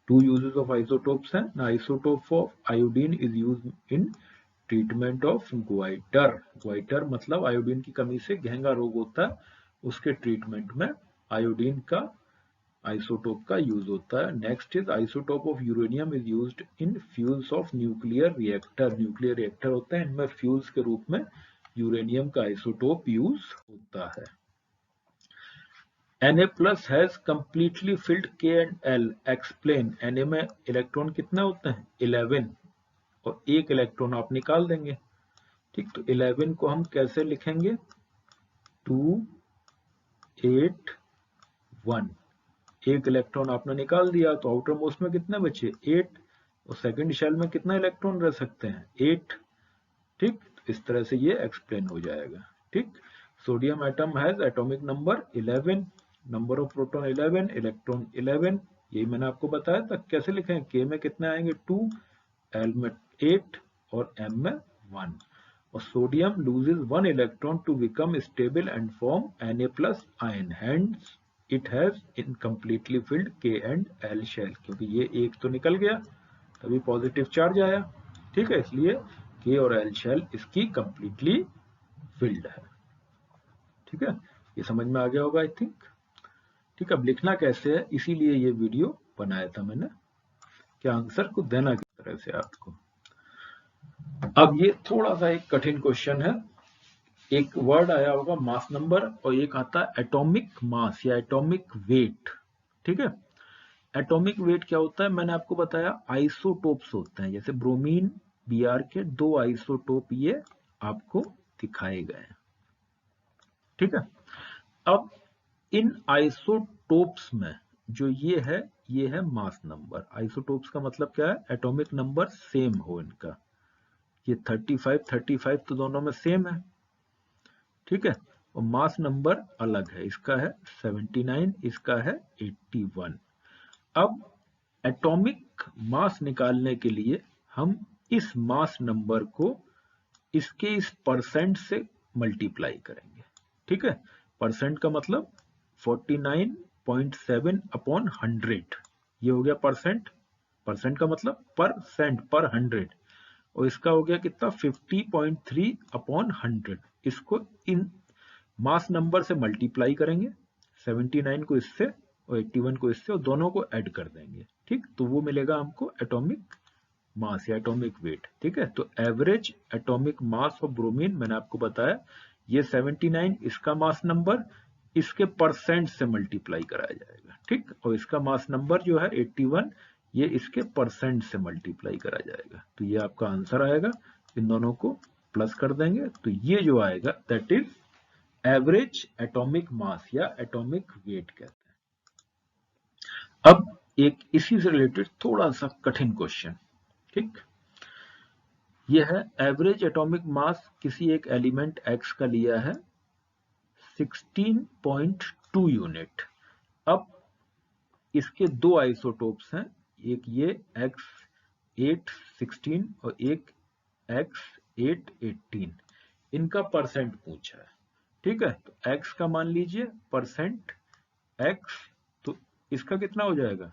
2 यूजेस ऑफ आइसोटोप्स हैं। Isotope of iodine is used in treatment of goitre. Goitre मतलब आयोडीन की कमी से घेंगा रोग होता है, उसके ट्रीटमेंट में आयोडीन का आइसोटोप का यूज होता है। Next is isotope of uranium is used in fuels of nuclear reactor. Nuclear reactor होते हैं, इनमें फ्यूल्स के रूप में यूरेनियम का आइसोटोप यूज होता है। Na+ has completely filled K and L। Explain. Na में इलेक्ट्रॉन कितने होते हैं 11, और एक इलेक्ट्रॉन आप निकाल देंगे, ठीक। तो 11 को हम कैसे लिखेंगे 2, 8, 1। एक इलेक्ट्रॉन आपने निकाल दिया तो आउटर मोस्ट में कितने बचे 8, और सेकंड शेल में कितना इलेक्ट्रॉन रह सकते हैं 8, ठीक। इस तरह से ये एक्सप्लेन हो जाएगा, ठीक। Sodium atom has atomic number 11, number of proton 11, electron 11। यही मैंने आपको बताया था। कैसे लिखें? के में कितने आएंगे? 2, एल में 8 और एम में 1। और sodium loses 1 electron to become stable and form Na+ ion, hence it has incompletely filled K and L shell. क्योंकि ये एक तो निकल गया तभी पॉजिटिव चार्ज आया, ठीक है, इसलिए के और एल शेल इसकी कंप्लीटली फिल्ड है। ठीक है, ये समझ में आ गया होगा आई थिंक। ठीक है, अब लिखना कैसे है, इसीलिए ये वीडियो बनाया था मैंने कि आंसर को देना किस तरह से आपको। अब ये थोड़ा सा एक कठिन क्वेश्चन है। एक वर्ड आया होगा मास नंबर और एक आता है एटॉमिक मास या एटॉमिक वेट। ठीक है, एटॉमिक वेट क्या होता है? मैंने आपको बताया आइसोटोप्स होते हैं, जैसे ब्रोमीन Br के 2 आइसोटोप ये आपको दिखाए गए हैं। ठीक है, अब इन आइसोटोप्स में जो ये है मास नंबर। आइसोटोप्स का मतलब क्या है? एटॉमिक नंबर सेम हो इनका। ये 35 तो दोनों में सेम है, ठीक है, और मास नंबर अलग है। इसका है 79, इसका है 81। अब एटॉमिक मास निकालने के लिए हम इस मास नंबर को इसके इस परसेंट से मल्टीप्लाई करेंगे। ठीक है, परसेंट का मतलब 49.7 अपॉन 100, ये हो गया परसेंट। परसेंट का मतलब परसेंट पर 100, और इसका हो गया कितना? 50.3 अपॉन 100। इसको इन मास नंबर से मल्टीप्लाई करेंगे, 79 को इससे और 81 को इससे, और दोनों को ऐड कर देंगे। ठीक, तो वो मिलेगा हमको एटॉमिक मास या एटॉमिक वेट। ठीक है, तो average atomic mass of bromine मैंने आपको बताया, ये 79 इसका मास नंबर, इसके परसेंट से मल्टीप्लाई कराया जाएगा। ठीक, और इसका मास नंबर जो है 81, ये इसके परसेंट से मल्टीप्लाई करा जाएगा। तो ये आपका आंसर आएगा। इन दोनों को प्लस कर देंगे तो ये जो आएगा that is average atomic mass या एटॉमिक वेट कहते हैं। अब एक इसी से रिलेटेड थोड़ा सा कठिन क्वेश्चन। ठीक, यह है एवरेज एटॉमिक मास किसी एक एलिमेंट X का लिया है 16.2 यूनिट। अब इसके दो आइसोटोप्स हैं, एक ये X816 और एक X818। इनका परसेंट पूछा है। ठीक है, तो X का मान लीजिए परसेंट X, तो इसका कितना हो जाएगा?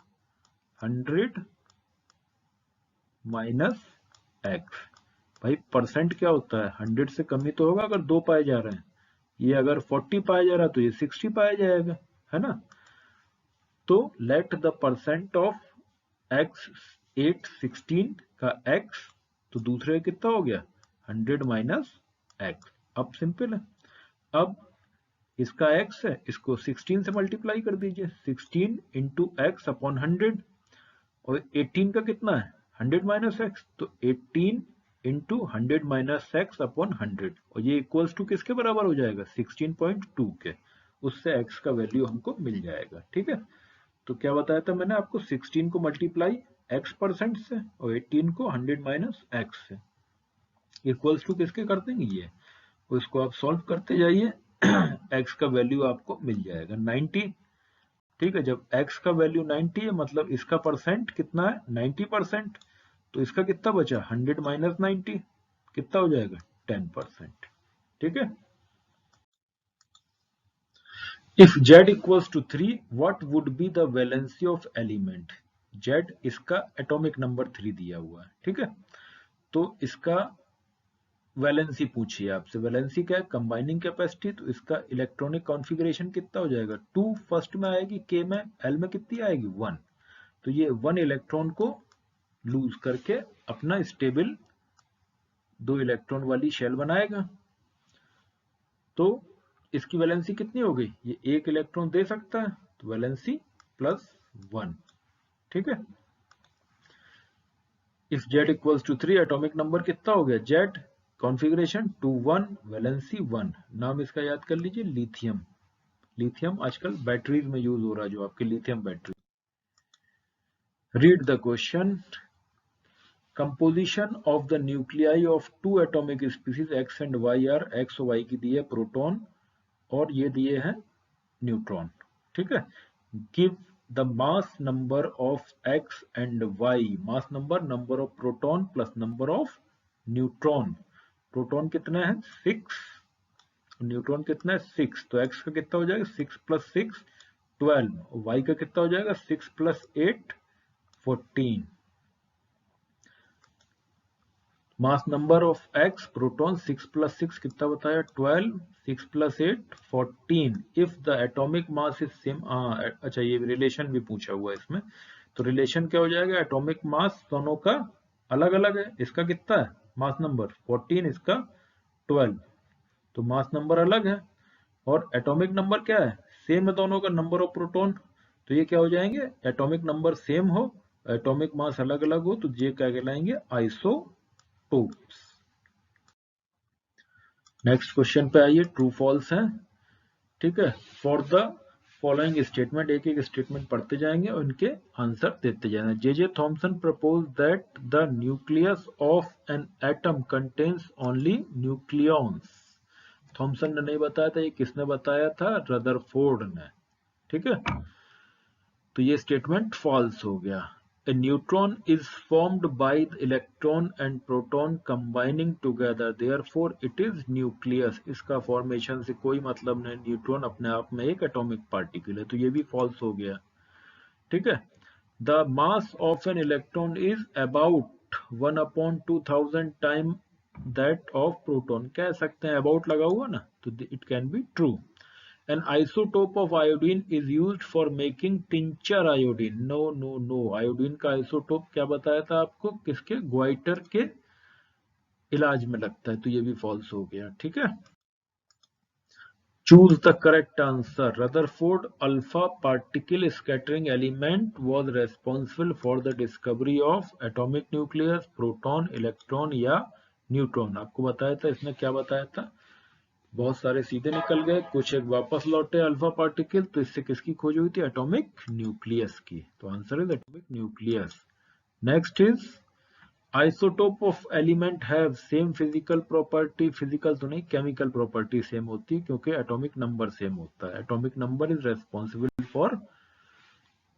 100 माइनस X। भाई परसेंट क्या होता है? 100 से कम ही तो होगा अगर 2 पाए जा रहे हैं। ये अगर 40 पाया जा रहा है तो ये 60 पाया जाएगा, है ना। तो let the percent of X816 का X, तो दूसरे कितना हो गया? 100 माइनस X। अब सिंपल है, अब इसका X है, इसको 16 से मल्टीप्लाई कर दीजिए, 16 इंटू X अपॉन 100। और 18 का कितना है? 100 माइनस X, तो 18 इंटू 100 माइनस X अपॉन 100, और ये इक्वल्स टू किसके बराबर हो जाएगा? 16.2 के। उससे X का वैल्यू हमको मिल जाएगा। ठीक है, तो क्या बताया था मैंने आपको? 16 को मल्टीप्लाई X परसेंट से और 18 को 100 माइनस X से, इक्वल्स टू किसके कर देंगे ये, और इसको आप सॉल्व करते जाइए। X का वैल्यू आपको मिल जाएगा 90। ठीक है, जब X का वैल्यू 90 है मतलब इसका परसेंट कितना है? 90%। तो इसका कितना बचा? 100 माइनस 90, कितना हो जाएगा? 10%। ठीक है, if Z equals to 3 what would be the valency of element? Z इसका एटॉमिक नंबर 3 दिया हुआ है। ठीक है, तो इसका वैलेंसी पूछिए आपसे। वैलेंसी क्या है? Combining capacity. तो इसका इलेक्ट्रॉनिक कॉन्फ़िगरेशन कितना हो जाएगा? 2 फर्स्ट में आएगी, K में, L में कितनी आएगी? 1। तो ये 1 इलेक्ट्रॉन को लूज करके अपना स्टेबल 2 इलेक्ट्रॉन वाली शेल बनाएगा। तो इसकी वैलेंसी कितनी हो गई? ये 1 इलेक्ट्रॉन दे सकता है, तो वैलेंसी +1। ठीक है, if Z equals to 3 atomic number कितना हो गया? Z configuration 2 1, valency 1। नाम इसका याद कर लीजिए, लिथियम। लिथियम आजकल बैटरीज में यूज हो रहा है, जो आपकी lithium battery. Read the question. Composition of the nuclei of 2 atomic species X and Y are, X और Y की दी है प्रोटॉन और ये दिए हैं न्यूट्रॉन। ठीक है, give the mass number of X and Y, mass number of proton plus number of neutron. Proton कितने हैं 6, न्यूट्रॉन कितना है 6, तो एक्स का कितना हो जाएगा 6 + 6 12, वाई का कितना हो जाएगा 6 + 8 14। मास नंबर ऑफ एक्स प्रोटॉन 6 + 6 कितना बताया 12, 6 + 8 14। If the atomic mass is same, अच्छा ये रिलेशन भी पूछा हुआ है इसमें, तो रिलेशन क्या हो जाएगा, एटॉमिक मास दोनों का अलग अलग है, इसका कितना है मास नंबर 14, इसका 12, तो मास नंबर अलग है, और एटॉमिक नंबर क्या है सेम है दोनों का, नंबर ऑफ प्रोटॉन, तो ये क्या हो जाएंगे, एटॉमिक नंबर सेम हो, एटॉमिक मास अलग अलग हो, तो ये क्या कहलाएंगे आइसोटोप्स। नेक्स्ट क्वेश्चन पे आइए, ट्रू फॉल्स है। ठीक है, फॉर द फॉलोइंग स्टेटमेंट, एक एक स्टेटमेंट पढ़ते जाएंगे और इनके आंसर देते जाएंगे। J Thomson propose that the nucleus of an atom contains only nucleons. Thomson ने नहीं बताया था, ये किसने बताया था, रदरफोर्ड ने। ठीक है, तो ये स्टेटमेंट फॉल्स हो गया। A neutron is formed by the electron and proton combining together, therefore it is nucleus। इसका फॉर्मेशन से कोई मतलब नहीं, न्यूट्रॉन अपने आप में एक एटॉमिक पार्टिकल है, तो ये भी फॉल्स हो गया। ठीक है, The mass of an electron is about 1/2000 time that of proton। कह सकते हैं about लगा हुआ ना, तो it can be true। An isotope of iodine is used for making tincture iodine। No no no, iodine का isotope क्या बताया था आपको, किसके, ग्वाइटर के इलाज में लगता है, तो ये भी फॉल्स हो गया। ठीक है, choose the correct answer. Rutherford alpha particle scattering element was responsible for the discovery of atomic nucleus, proton, electron या न्यूट्रॉन। आपको बताया था, इसने क्या बताया था, बहुत सारे सीधे निकल गए, कुछ एक वापस लौटे अल्फा पार्टिकल, तो इससे किसकी खोज हुई थी, एटॉमिक न्यूक्लियस की, तो answer is atomic nucleus. Next is isotope of element have same physical property, physical तो नहीं, केमिकल प्रॉपर्टी सेम होती है, क्योंकि एटॉमिक नंबर सेम होता है। Atomic number is responsible for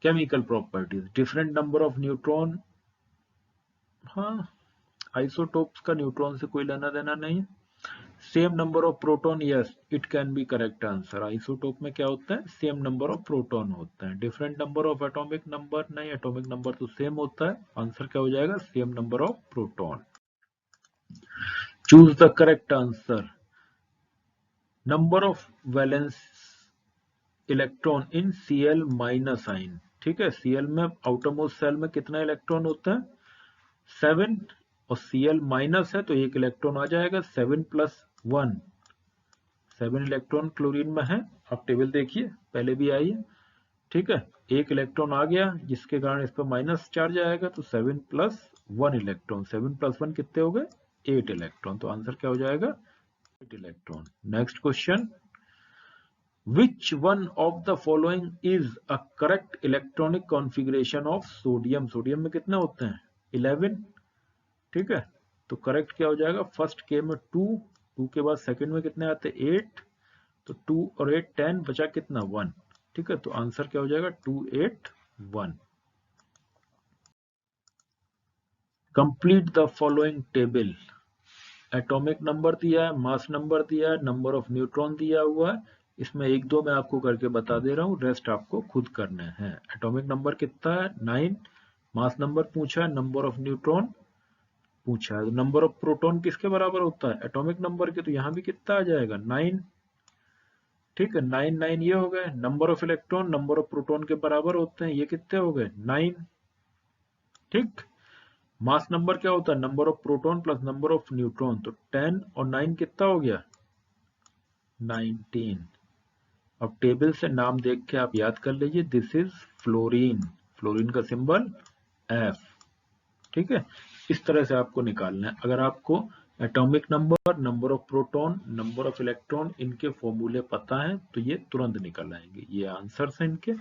chemical properties. Different number of neutron, हाँ isotopes का neutron से कोई लेना देना नहीं है। Same number of proton, yes it can be correct answer. Isotope में क्या होता है, सेम नंबर ऑफ प्रोटॉन होता है। Different number of atomic number, नहीं एटॉमिक नंबर तो सेम होता है, आंसर क्या हो जाएगा, same number of proton. Choose the correct answer. Number of valence electron in Cl minus आइन। ठीक है, Cl में आउटरमोस्ट सेल में कितना इलेक्ट्रॉन होता है 7, और Cl माइनस है तो एक इलेक्ट्रॉन आ जाएगा, 7 + 1, 7 इलेक्ट्रॉन क्लोरीन में है। आप टेबल देखिए, पहले भी आई है। ठीक है, एक इलेक्ट्रॉन आ गया जिसके कारण इस पर माइनस चार्ज आएगा, तो 7 + 1 इलेक्ट्रॉन, 7 + 1 कितने हो गए 8 इलेक्ट्रॉन, तो आंसर क्या हो जाएगा 8 electron. Next question, Which one of the following is a correct electronic configuration of sodium? Sodium में कितने होते हैं 11। ठीक है, तो करेक्ट क्या हो जाएगा, फर्स्ट के में 2, 2 के बाद सेकंड में कितने आते हैं 8, तो 2 और 8 10, बचा कितना 1। ठीक है, तो आंसर क्या हो जाएगा 281। Complete the following table. Atomic number दिया है, मास नंबर दिया है, नंबर ऑफ न्यूट्रॉन दिया हुआ है, इसमें एक दो मैं आपको करके बता दे रहा हूँ, रेस्ट आपको खुद करने हैं। एटॉमिक नंबर कितना है 9, मास नंबर पूछा है, नंबर ऑफ न्यूट्रॉन पूछा है, नंबर ऑफ प्रोटॉन किसके बराबर होता है एटॉमिक नंबर के, तो यहाँ भी कितना आ जाएगा 9। ठीक है, 9 9 ये हो गए। Number of electron number of proton के बराबर होते हैं, ये कितने हो गए 9। ठीक, मास नंबर क्या होता है, number of proton plus number of neutron, तो 10 और 9 कितना हो गया 19। अब टेबल से नाम देख के आप याद कर लीजिए, दिस इज फ्लोरीन, फ्लोरीन का सिंबल F। ठीक है, इस तरह से आपको निकालना है। अगर आपको atomic number, number of proton, number of electron, इनके फॉर्मूले पता है तो ये तुरंत निकल आएंगे, ये आंसर्स हैं इनके।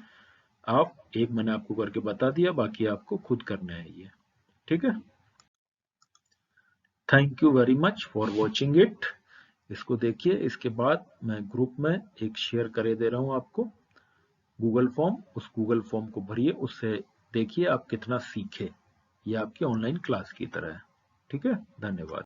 आप एक मैंने आपको करके बता दिया, बाकी आपको खुद करना है ये। ठीक है, thank you very much for watching it. इसको देखिए। इसके बाद मैं ग्रुप में एक शेयर करे दे रहा हूं आपको गूगल फॉर्म, उस गूगल फॉर्म को भरिए, उससे देखिए आप कितना सीखे। ये आपकी ऑनलाइन क्लास की तरह है। ठीक है, धन्यवाद।